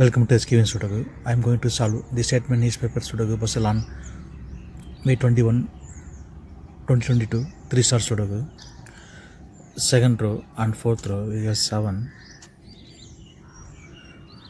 Welcome to SKU Sudoku. I am going to solve the statement newspaper Sudoku puzzle on May 21, 2022, 3-star Sudoku. Second row and fourth row we have 7.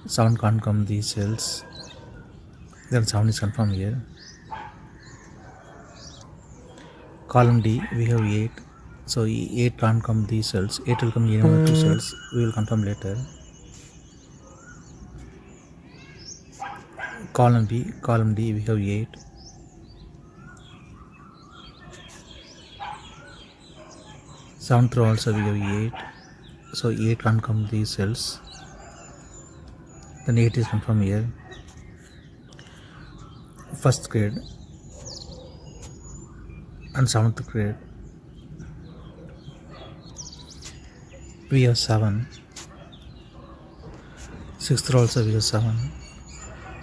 7 can't come these cells. Then 7 is confirmed here. Column D we have 8. So 8 can't come these cells. 8 will come in one of the 2 cells. We will confirm later. Column B, column D we have 8. Seventh row also we have 8. So 8 can't come these cells. Then 8 is confirmed here. First grade and 7th grade we have 7. 6th row also we have 7.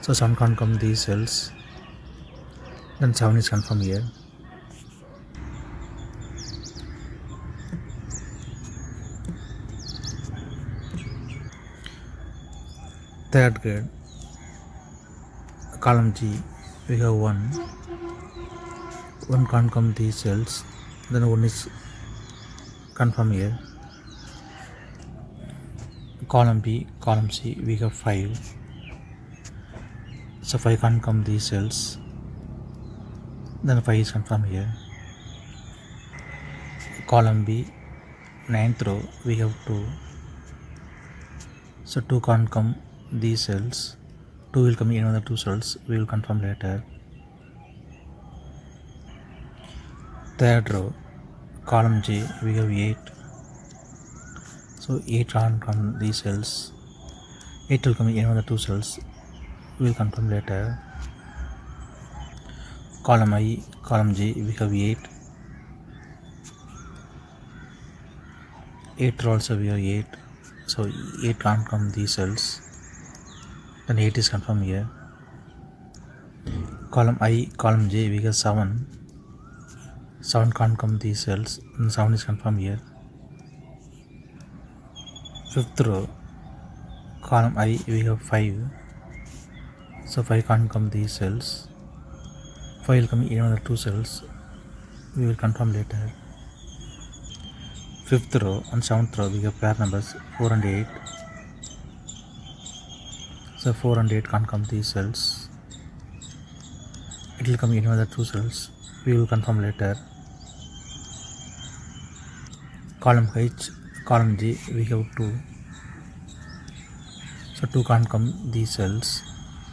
So 7 can't come these cells. Then 7 is confirmed here. Third grade, column G we have 1. 1 can't come these cells. Then 1 is confirmed here. Column B, column C we have 5. So 5 can't come these cells. Then 5 is confirmed here. Column B, 9th row we have 2. So 2 can't come these cells. 2 will come in another 2 cells. We will confirm later. Third row, column J we have 8. So 8 can't come these cells. 8 will come in another 2 cells. We will confirm later. Column I, column J we have 8. 8th row also we have 8. So 8 can't come these cells. Then 8 is confirmed here. Column I, column J we have 7. 7 can't come these cells. Then 7 is confirmed here. 5th row, column I we have 5. So 5 can't come these cells. 5 will come in another 2 cells. We will confirm later. 5th row and 7th row we have pair numbers 4 and 8. So 4 and 8 can't come these cells. It will come in another 2 cells. We will confirm later. Column H, column G we have 2. So 2 can't come these cells.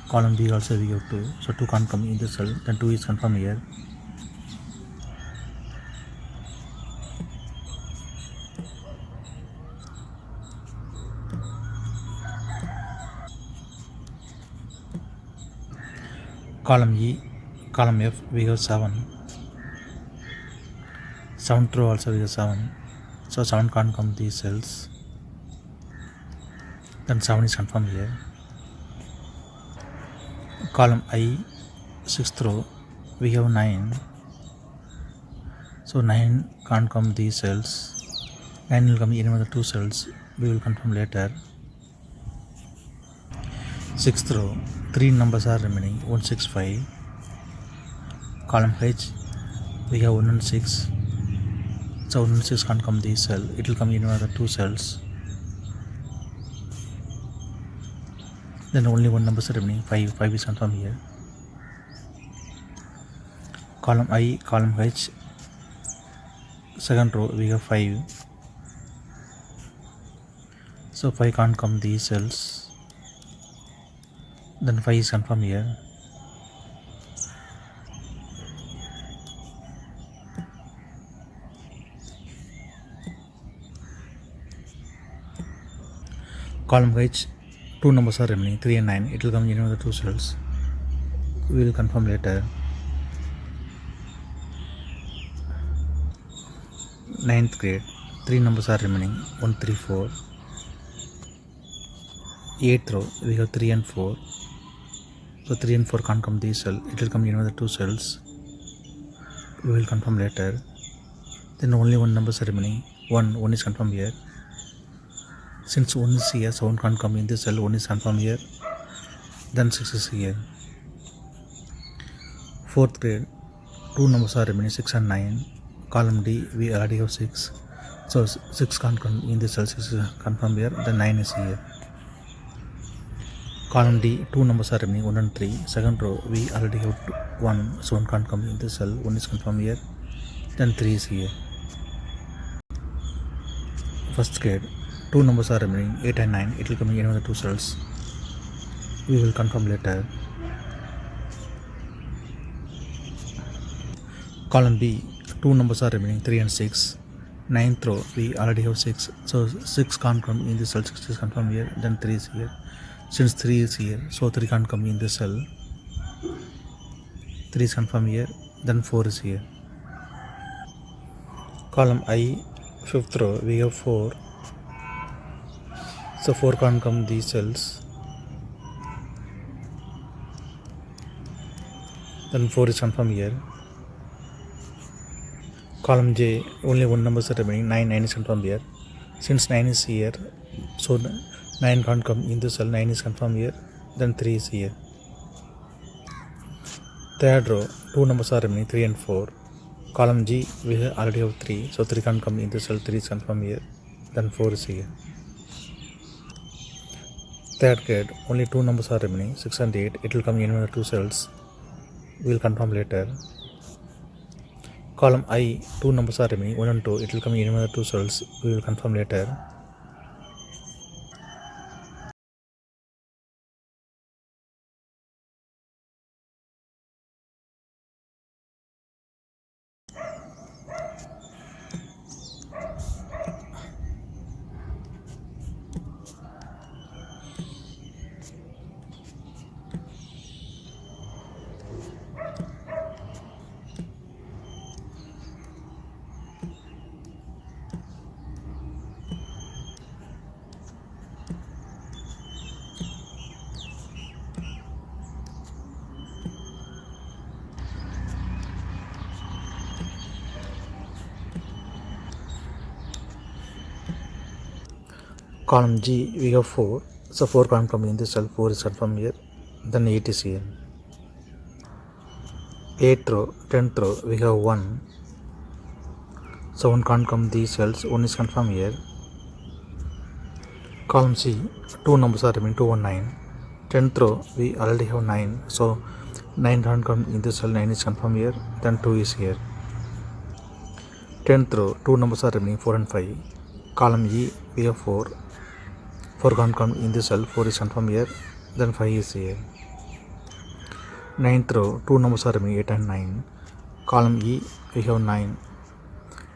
Column B also we have 2. So 2 can't come in the cell. Then 2 is confirmed here. Column E, column F we have 7. 7th row also we have 7. So 7 can't come these cells. Then 7 is confirmed here. Column I, 6th row we have 9. So 9 can't come these cells. 9 will come in another 2 cells. We will confirm later. 6th row, 3 numbers are remaining 1, 6, 5. Column H we have 1 and 6. So 1 and 6 can't come these cells. It will come in another 2 cells. Then only 1 number is remaining 5. 5 is confirmed here. Column I, column H, 2nd row we have 5. So 5 can't come these cells. Then 5 is confirmed here. Column H, 2 numbers are remaining 3 and 9. It will come in another 2 cells. We will confirm later. 9th grade, 3 numbers are remaining 1, 3, 4. 8th row we have 3 and 4. So 3 and 4 can't come these cells. It will come in another 2 cells. We will confirm later. Then only 1 number is remaining 1. 1 is confirmed here. Since 1 is here, so 1 can't come in this cell. 1 is confirmed here. then 6 is here. Fourth grade, two numbers are remaining, 6 and 9. Column D, we already have 6. So 6 can't come in this cell, 6 is confirmed here, then 9 is here. Column D, two numbers are remaining, 1 and 3. Second row, we already have 1, so 1 can't come in this cell, 1 is confirmed here, then 3 is here. First grade, two numbers are remaining, 8 and 9. It will come in any of the two cells. We will confirm later. Column B, two numbers are remaining, 3 and 6. Ninth row, we already have 6. So 6 can't come in this cell, 6 is confirmed here, then 3 is here. Since 3 is here, so 3 can't come in this cell. 3 is confirmed here, then 4 is here. Column I, fifth row, we have 4. So 4 can't come these cells. Then 4 is confirmed here. Column J, only one number is remaining, 9, 9 is confirmed here. Since 9 is here, so 9 can't come in this cell, 9 is confirmed here, then 3 is here. Third row, two numbers are remaining, 3 and 4. Column G, we already have 3, so 3 can't come in this cell, 3 is confirmed here, then 4 is here. Third grade, only two numbers are remaining, 6 and 8. It will come in one of the two cells. We will confirm later. Column I, two numbers are remaining, 1 and 2. It will come in one of the two cells. We will confirm later. Column G, we have 4. So 4 can't come in this cell, 4 is confirmed here, then 8 is here. 8th row, 10th row, we have 1. So 1 can't come these cells, 1 is confirmed here. Column C, two numbers are remaining, 2 and 9. 10th row, we already have 9. So 9 can't come in this cell, 9 is confirmed here, then 2 is here. 10th row, two numbers are remaining, 4 and 5. Column E, we have 4. 4 can't come in this cell, 4 is confirmed here, then 5 is here. 9th row, two numbers are remaining, 8 and 9. Column E, we have 9.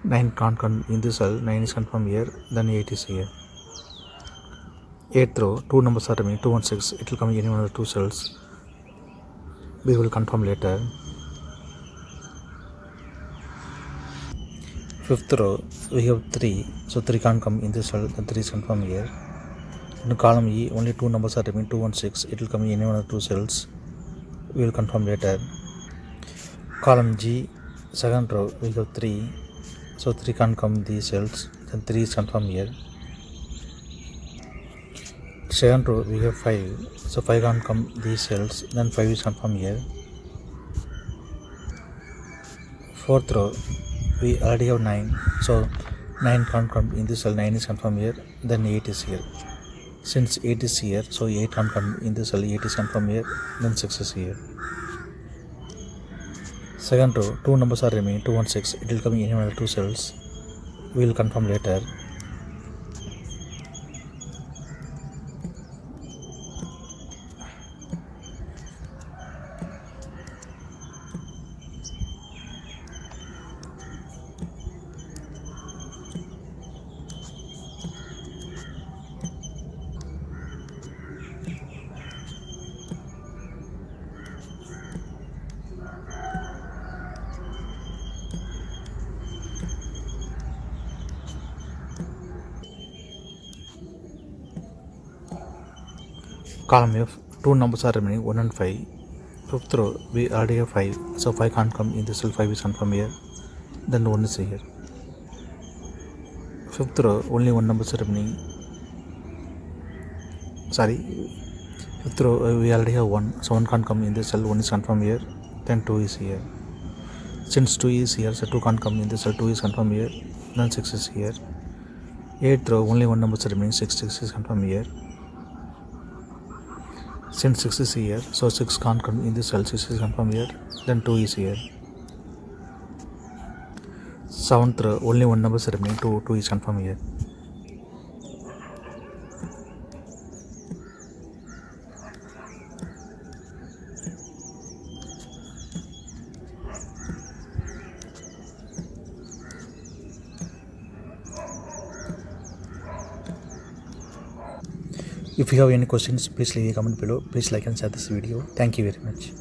9 can't come in this cell, 9 is confirmed here, then 8 is here. 8th row, two numbers are remaining, 2 and 6. It will come in any one of the two cells. We will confirm later. 5th row, we have 3. So 3 can't come in this cell, then 3 is confirmed here. In column E, only two numbers are remaining, 2 and 6. It will come in any one of the two cells. We will confirm later. Column G, second row, we have 3. So 3 can't come these cells, then 3 is confirmed here. Second row, we have 5. So 5 can't come these cells, then 5 is confirmed here. Fourth row, we already have 9. So 9 can't come in this cell, 9 is confirmed here, then 8 is here. Since 8 is here, so 8 can't come in this cell, 8 is confirmed here, then 6 is here. Second row, two numbers are remaining, 2 and 6. It will come in any one of the two cells. We will confirm later. Column F, two numbers are remaining, 1 and 5. Fifth row, we already have 5. So 5 can't come in this cell, 5 is confirmed here, then 1 is here. Fifth row, only one number is remaining. Fifth row, we already have 1, so 1 can't come in this cell, 1 is confirmed here, then 2 is here. Since 2 is here, so 2 can't come in this cell, 2 is confirmed here, then 6 is here. 8th row, only 1 number is remaining, 6 is confirmed here. Since 6 is here, so 6 can't come in this cell, 6 is confirmed here, then 2 is here. 7th row, only 1 number is remaining, 2 is confirmed here. If you have any questions, please leave a comment below. Please like and share this video. Thank you very much.